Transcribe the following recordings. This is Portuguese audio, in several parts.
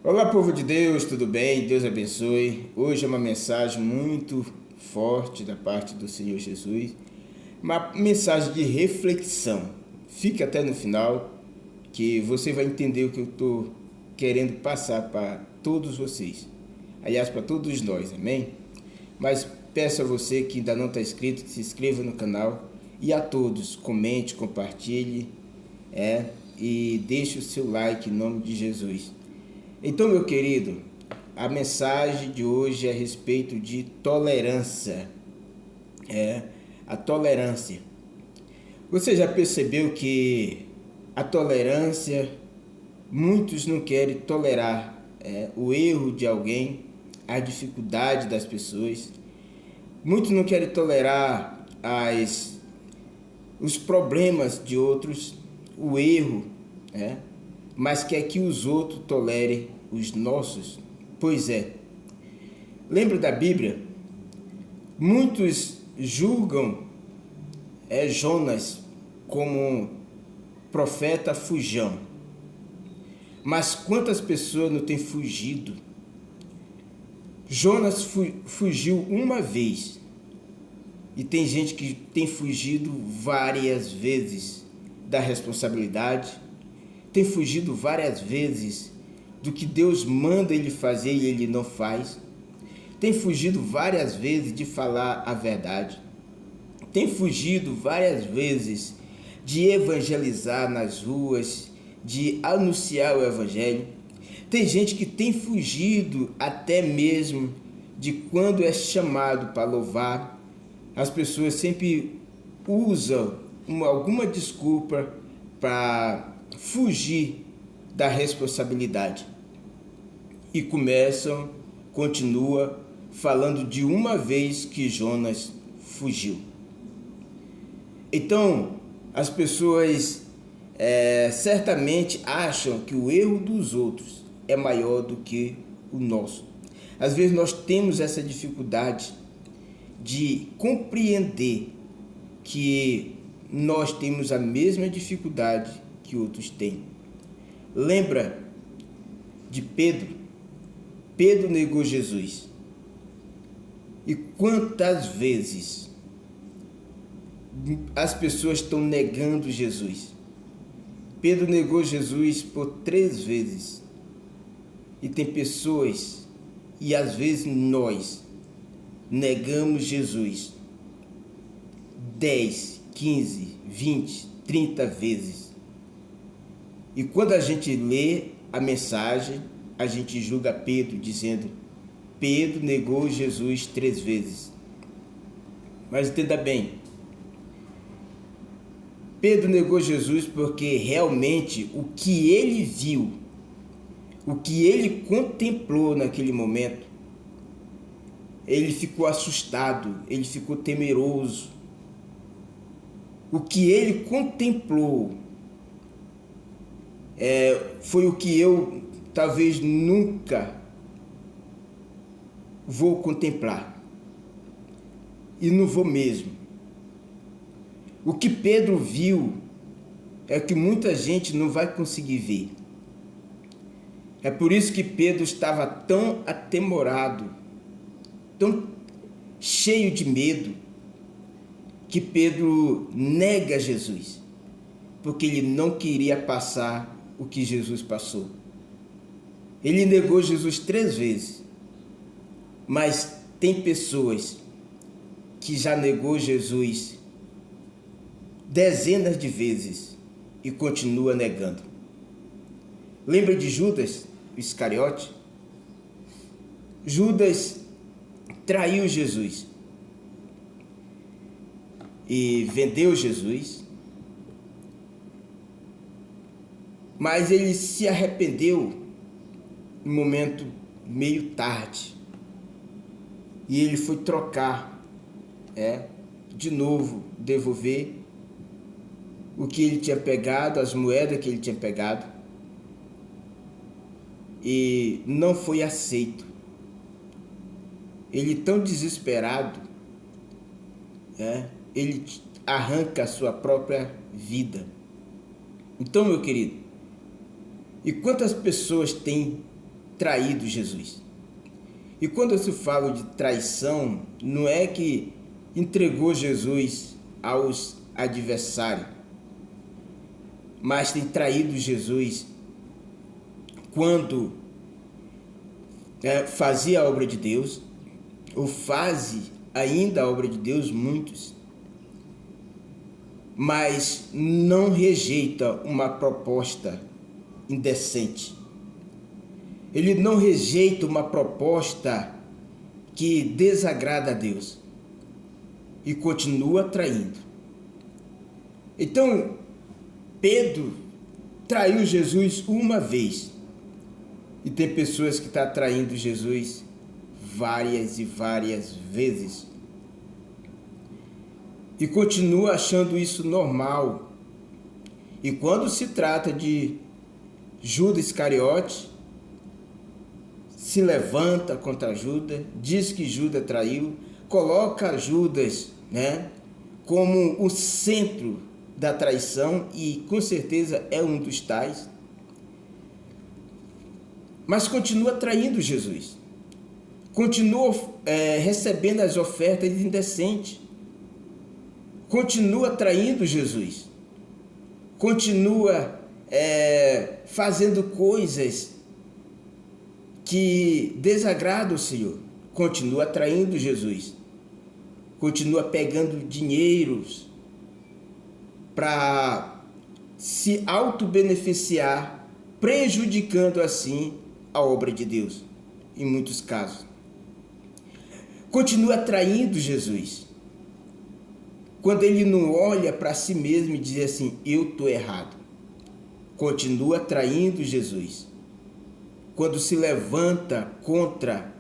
Olá, povo de Deus, tudo bem? Deus abençoe. Hoje é uma mensagem muito forte da parte do Senhor Jesus, uma mensagem de reflexão. Fique até no final que você vai entender o que eu estou querendo passar para todos vocês. Aliás, para todos nós, amém? Mas peço a você que ainda não está inscrito, que se inscreva no canal e a todos, comente, compartilhe e deixe o seu like em nome de Jesus. Então, meu querido, a mensagem de hoje é a respeito de tolerância. A tolerância. Você já percebeu que a tolerância, muitos não querem tolerar o erro de alguém, a dificuldade das pessoas. Muitos não querem tolerar os problemas de outros, o erro, mas quer que os outros tolerem os nossos. Pois é, lembra da Bíblia? Muitos julgam Jonas como um profeta fujão, mas quantas pessoas não têm fugido? Jonas fugiu uma vez, e tem gente que tem fugido várias vezes da responsabilidade, tem fugido várias vezes do que Deus manda ele fazer e ele não faz, tem fugido várias vezes de falar a verdade, tem fugido várias vezes de evangelizar nas ruas, de anunciar o evangelho. Tem gente que tem fugido até mesmo de quando é chamado para louvar. As pessoas sempre usam alguma desculpa para fugir da responsabilidade. E continua falando de uma vez que Jonas fugiu. Então, as pessoas certamente acham que o erro dos outros é maior do que o nosso. Às vezes nós temos essa dificuldade de compreender que nós temos a mesma dificuldade que outros têm. Lembra de Pedro? Pedro negou Jesus. E quantas vezes as pessoas estão negando Jesus? Pedro negou Jesus por 3 vezes. E tem pessoas, e às vezes nós, negamos Jesus 10, 15, 20, 30 vezes. E quando a gente lê a mensagem, a gente julga Pedro dizendo: Pedro negou Jesus 3 vezes. Mas entenda bem, Pedro negou Jesus porque realmente o que ele viu, o que ele contemplou naquele momento, ele ficou assustado, ele ficou temeroso. O que ele contemplou foi o que eu talvez nunca vou contemplar. E não vou mesmo. O que Pedro viu é que muita gente não vai conseguir ver. É por isso que Pedro estava tão atemorado, tão cheio de medo, que Pedro nega Jesus, porque ele não queria passar o que Jesus passou. Ele negou Jesus 3 vezes, mas tem pessoas que já negou Jesus dezenas de vezes e continua negando. Lembra de Judas Iscariote? Judas traiu Jesus e vendeu Jesus, mas ele se arrependeu em um momento meio tarde e ele foi trocar, de novo, devolver o que ele tinha pegado, as moedas que ele tinha pegado, e não foi aceito. Ele, tão desesperado, ele arranca a sua própria vida. Então, meu querido, e quantas pessoas têm traído Jesus. E quando eu falo de traição, não é que entregou Jesus aos adversários, mas tem traído Jesus quando fazia a obra de Deus, ou faz ainda a obra de Deus, muitos, mas não rejeita uma proposta indecente. Ele não rejeita uma proposta que desagrada a Deus e continua traindo. Então, Pedro traiu Jesus uma vez, e tem pessoas que estão traindo Jesus várias e várias vezes e continua achando isso normal. E quando se trata de Judas Iscariote, se levanta contra Judas, diz que Judas traiu, coloca Judas, como o centro da traição, e com certeza é um dos tais, mas continua traindo Jesus, continua recebendo as ofertas indecentes, continua traindo Jesus, continua fazendo coisas que desagradam o Senhor, continua traindo Jesus, continua pegando dinheiros para se auto-beneficiar, prejudicando assim a obra de Deus, em muitos casos. Continua traindo Jesus, quando ele não olha para si mesmo e diz assim, eu estou errado. Continua traindo Jesus, quando se levanta contra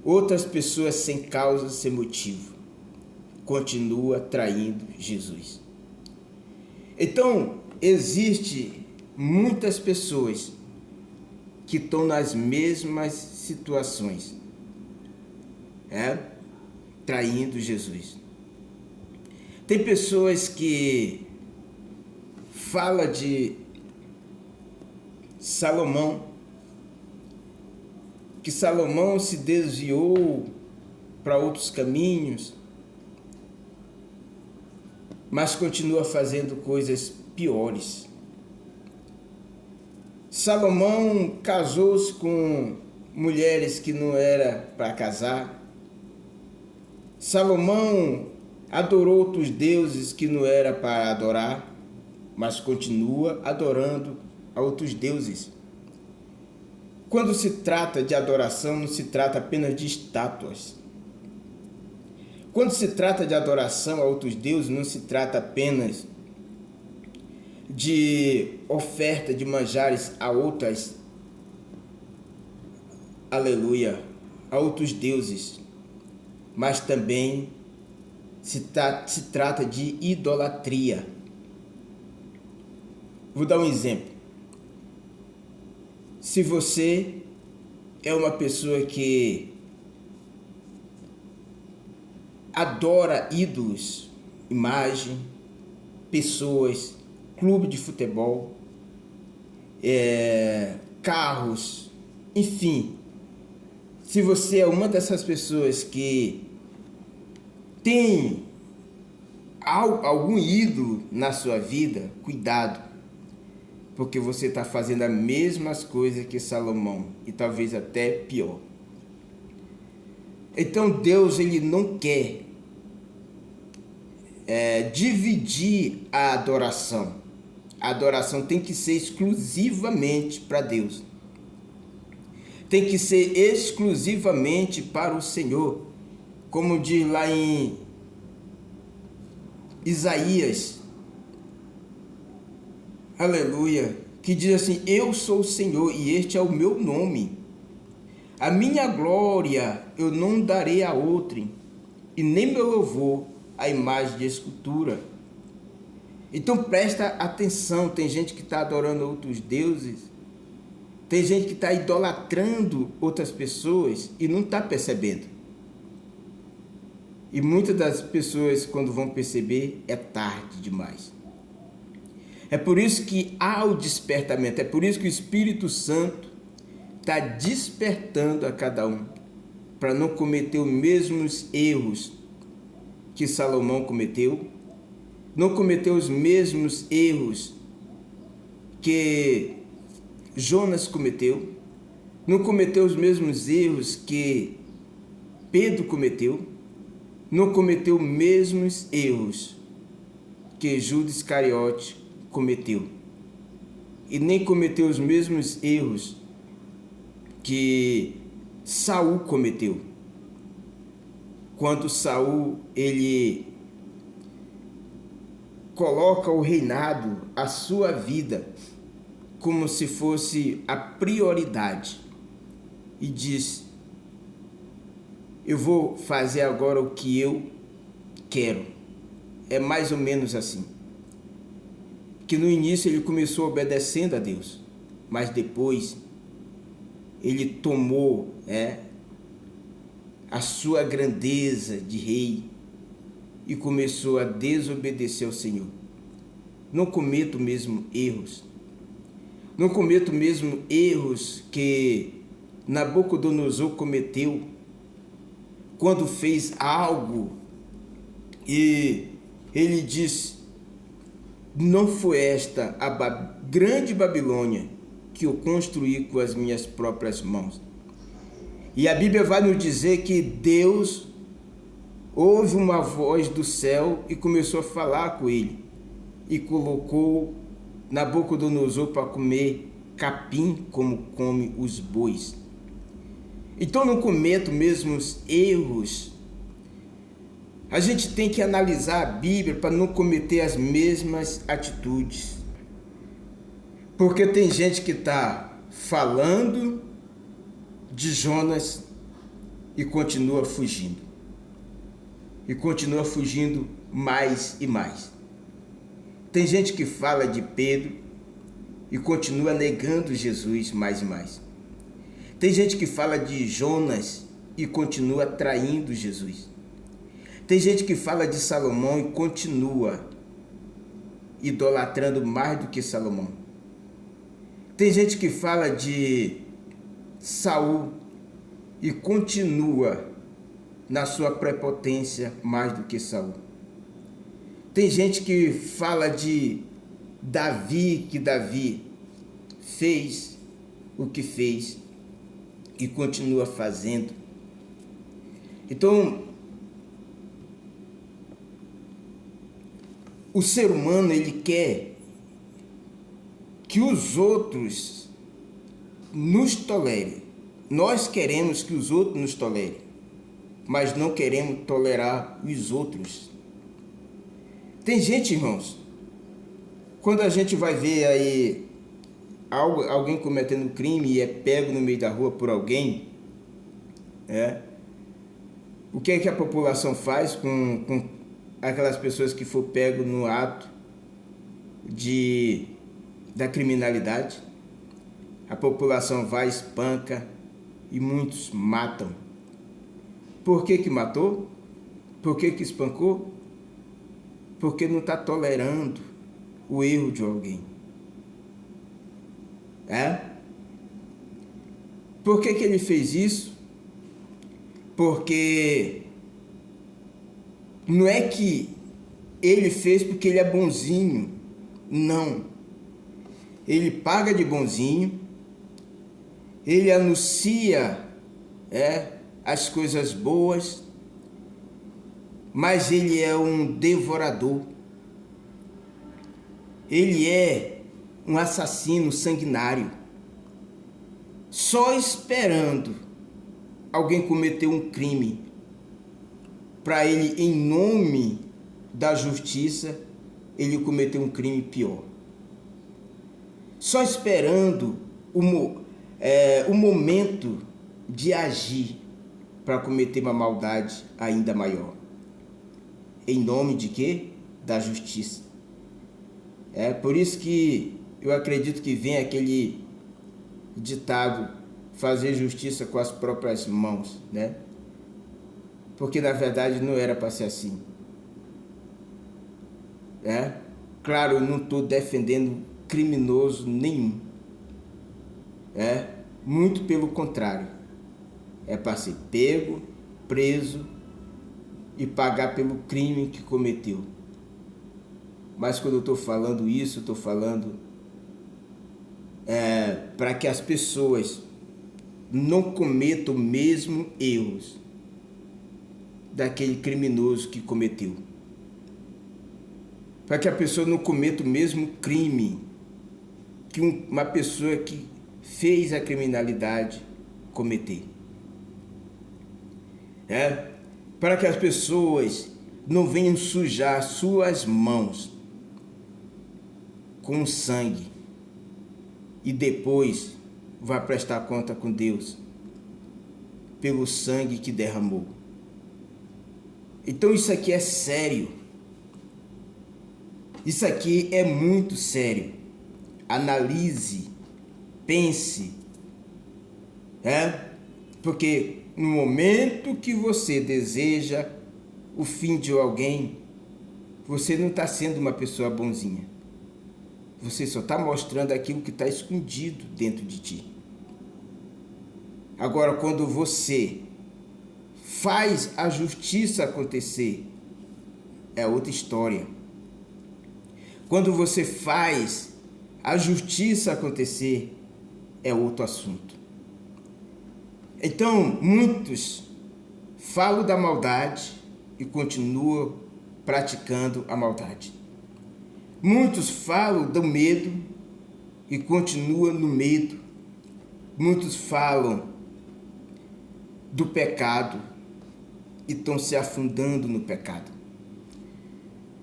outras pessoas sem causa, sem motivo. Continua traindo Jesus. Então, existe muitas pessoas que estão nas mesmas situações, traindo Jesus. Tem pessoas que falam de Salomão, que Salomão se desviou para outros caminhos, mas continua fazendo coisas piores. Salomão casou-se com mulheres que não era para casar. Salomão adorou outros deuses que não era para adorar, mas continua adorando a outros deuses. Quando se trata de adoração, não se trata apenas de estátuas. Quando se trata de adoração a outros deuses, não se trata apenas de oferta de manjares a outras, aleluia, a outros deuses, mas também se trata de idolatria. Vou dar um exemplo. Se você é uma pessoa que adora ídolos, imagem, pessoas, clube de futebol, carros, enfim, se você é uma dessas pessoas que tem algum ídolo na sua vida, cuidado, porque você está fazendo as mesmas coisas que Salomão, e talvez até pior. Então Deus, ele não quer dividir a adoração. A adoração tem que ser exclusivamente para Deus. Tem que ser exclusivamente para o Senhor. Como diz lá em Isaías, aleluia, que diz assim, eu sou o Senhor e este é o meu nome. A minha glória eu não darei a outrem, e nem meu louvor a imagem de escultura. Então presta atenção, tem gente que está adorando outros deuses, tem gente que está idolatrando outras pessoas e não está percebendo. E muitas das pessoas, quando vão perceber, é tarde demais. É por isso que há o despertamento, é por isso que o Espírito Santo está despertando a cada um para não cometer os mesmos erros que Salomão cometeu, não cometer os mesmos erros que Jonas cometeu, não cometer os mesmos erros que Pedro cometeu, não cometeu os mesmos erros que Judas Iscariote cometeu, e nem cometeu os mesmos erros que Saul cometeu. Quando Saul ele coloca o reinado, a sua vida, como se fosse a prioridade e diz: eu vou fazer agora o que eu quero. É mais ou menos assim. Que no início ele começou obedecendo a Deus, mas depois ele tomou a sua grandeza de rei e começou a desobedecer ao Senhor. Não cometo mesmo erros. Não cometo mesmo erros que Nabucodonosor cometeu quando fez algo e ele diz: não foi esta a grande Babilônia que eu construí com as minhas próprias mãos. E a Bíblia vai nos dizer que Deus ouve uma voz do céu e começou a falar com ele e colocou Nabucodonosor para comer capim como come os bois. Então não cometo mesmos erros. A gente tem que analisar a Bíblia para não cometer as mesmas atitudes. Porque tem gente que está falando de Jonas e continua fugindo. E continua fugindo mais e mais. Tem gente que fala de Pedro e continua negando Jesus mais e mais. Tem gente que fala de Jonas e continua traindo Jesus. Tem gente que fala de Salomão e continua idolatrando mais do que Salomão. Tem gente que fala de Saul e continua na sua prepotência mais do que Saul. Tem gente que fala de Davi, que Davi fez o que fez e continua fazendo. Então, o ser humano, ele quer que os outros nos tolerem. Nós queremos que os outros nos tolerem, mas não queremos tolerar os outros. Tem gente, irmãos, quando a gente vai ver aí alguém cometendo crime e é pego no meio da rua por alguém, o que é que a população faz com aquelas pessoas que for pego no ato da criminalidade? A população vai, espanca e muitos matam. Por que matou? Por que espancou? Porque não está tolerando o erro de alguém. Por que ele fez isso? Porque não é que ele fez porque ele é bonzinho. Não. Ele paga de bonzinho. Ele anuncia as coisas boas. Mas ele é um devorador. Ele é um assassino sanguinário. Só esperando alguém cometer um crime para ele, em nome da justiça, ele cometer um crime pior. Só esperando o momento de agir para cometer uma maldade ainda maior. Em nome de quê? Da justiça. Por isso que eu acredito que vem aquele ditado: fazer justiça com as próprias mãos, Porque na verdade não era para ser assim. Claro, eu não estou defendendo criminoso nenhum. Muito pelo contrário. É para ser pego, preso e pagar pelo crime que cometeu. Mas quando eu estou falando isso, eu estou falando para que as pessoas não cometam mesmo erros daquele criminoso que cometeu. Para que a pessoa não cometa o mesmo crime que uma pessoa que fez a criminalidade cometer. Para que as pessoas não venham sujar suas mãos com sangue e depois vá prestar conta com Deus pelo sangue que derramou. Então isso aqui é sério. Isso aqui é muito sério. Analise, pense, porque no momento que você deseja o fim de alguém, você não está sendo uma pessoa bonzinha. Você só está mostrando aquilo que está escondido dentro de ti. Agora, quando você faz a justiça acontecer, é outra história. Quando você faz a justiça acontecer, é outro assunto. Então, muitos falam da maldade e continuam praticando a maldade. Muitos falam do medo e continuam no medo. Muitos falam do pecado e estão se afundando no pecado.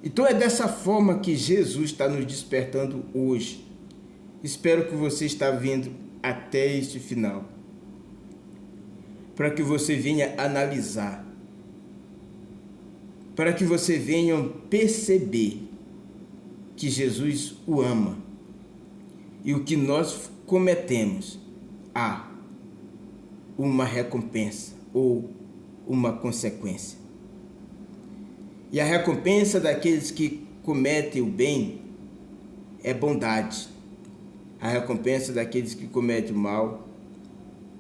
Então é dessa forma que Jesus está nos despertando hoje. Espero que você está vindo até este final, para que você venha analisar, para que você venha perceber que Jesus o ama e o que nós cometemos há uma recompensa ou uma consequência. E a recompensa daqueles que cometem o bem é bondade. A recompensa daqueles que cometem o mal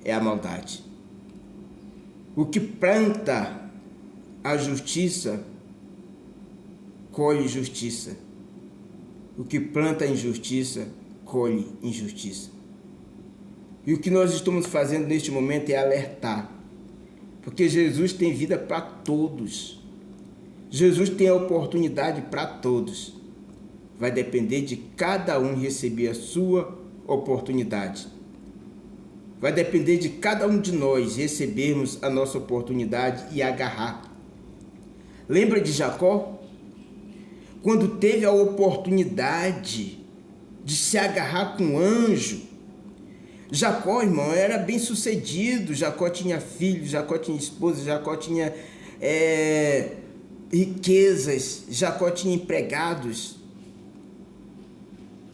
é a maldade. O que planta a justiça, colhe justiça. O que planta a injustiça, colhe injustiça. E o que nós estamos fazendo neste momento é alertar. Porque Jesus tem vida para todos. Jesus tem a oportunidade para todos. Vai depender de cada um receber a sua oportunidade. Vai depender de cada um de nós recebermos a nossa oportunidade e agarrar. Lembra de Jacó? Quando teve a oportunidade de se agarrar com um anjo. Jacó, irmão, era bem sucedido. Jacó tinha filhos, Jacó tinha esposa, Jacó tinha riquezas, Jacó tinha empregados.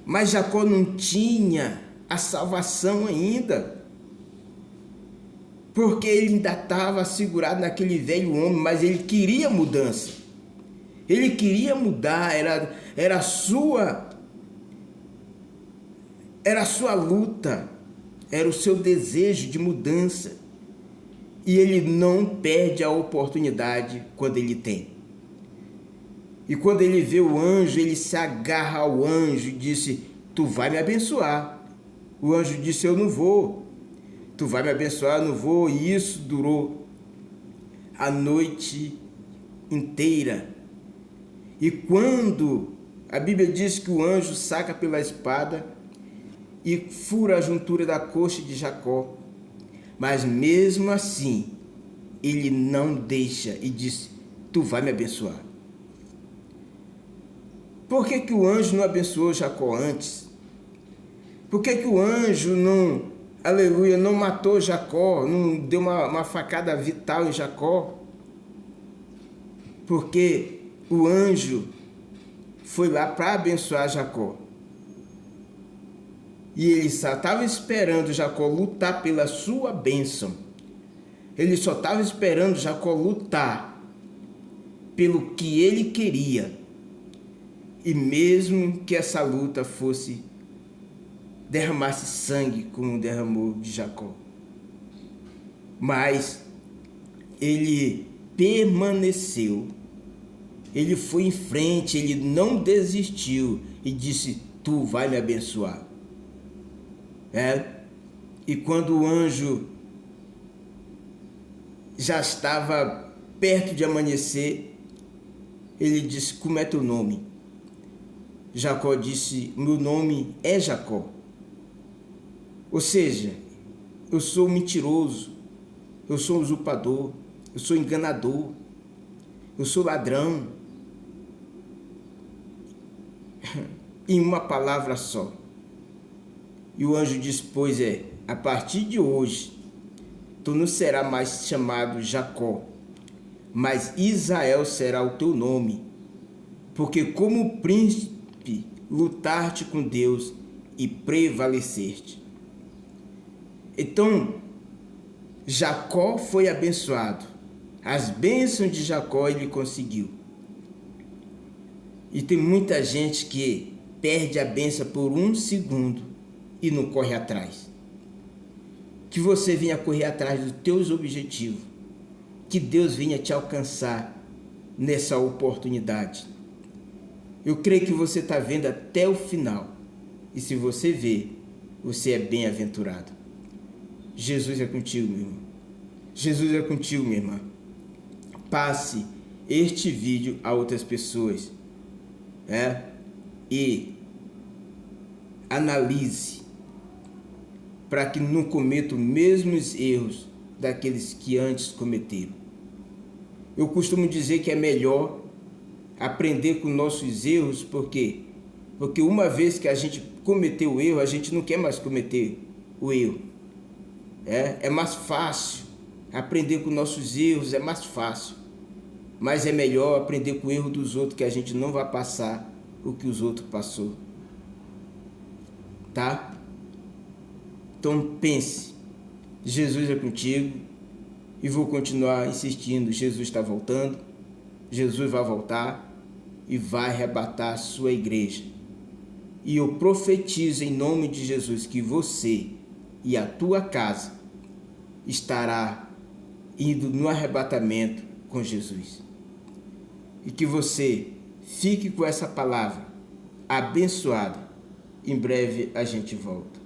Mas Jacó não tinha a salvação ainda, porque ele ainda estava segurado naquele velho homem, mas ele queria mudança. Ele queria mudar, era a sua luta, era o seu desejo de mudança. E ele não perde a oportunidade quando ele tem. E quando ele vê o anjo, ele se agarra ao anjo e disse: tu vai me abençoar. O anjo disse: eu não vou. Tu vai me abençoar, eu não vou. E isso durou a noite inteira. E quando a Bíblia diz que o anjo saca pela espada e fura a juntura da coxa de Jacó, mas mesmo assim ele não deixa e diz: tu vai me abençoar. Por que o anjo não abençoou Jacó antes? Por que o anjo não, aleluia, não matou Jacó, não deu uma facada vital em Jacó? Porque o anjo foi lá para abençoar Jacó. E ele só estava esperando Jacó lutar pela sua bênção. Ele só estava esperando Jacó lutar pelo que ele queria. E mesmo que essa luta fosse derramasse sangue como derramou de Jacó. Mas ele permaneceu, ele foi em frente, ele não desistiu e disse: tu vai me abençoar. E quando o anjo já estava perto de amanhecer, ele disse: como é teu nome? Jacó disse: meu nome é Jacó. Ou seja, eu sou mentiroso, eu sou usurpador, eu sou enganador, eu sou ladrão. Em uma palavra só. E o anjo disse: pois a partir de hoje, tu não será mais chamado Jacó, mas Israel será o teu nome, porque como príncipe lutaste com Deus e prevaleceste. Então, Jacó foi abençoado. As bênçãos de Jacó ele conseguiu. E tem muita gente que perde a bênção por um segundo e não corre atrás. Que você venha correr atrás dos teus objetivos. Que Deus venha te alcançar nessa oportunidade. Eu creio que você está vendo até o final. E se você vê, você é bem-aventurado. Jesus é contigo, meu irmão. Jesus é contigo, minha irmã. Passe este vídeo a outras pessoas. E analise para que não cometa os mesmos erros daqueles que antes cometeram. Eu costumo dizer que é melhor aprender com nossos erros, porque uma vez que a gente cometeu o erro, a gente não quer mais cometer o erro. É mais fácil aprender com nossos erros, é mais fácil. Mas é melhor aprender com o erro dos outros, que a gente não vai passar o que os outros passou. Tá? Então pense, Jesus é contigo, e vou continuar insistindo. Jesus está voltando, Jesus vai voltar e vai arrebatar a sua igreja. E eu profetizo em nome de Jesus que você e a tua casa estará indo no arrebatamento com Jesus. E que você fique com essa palavra abençoada. Em breve a gente volta.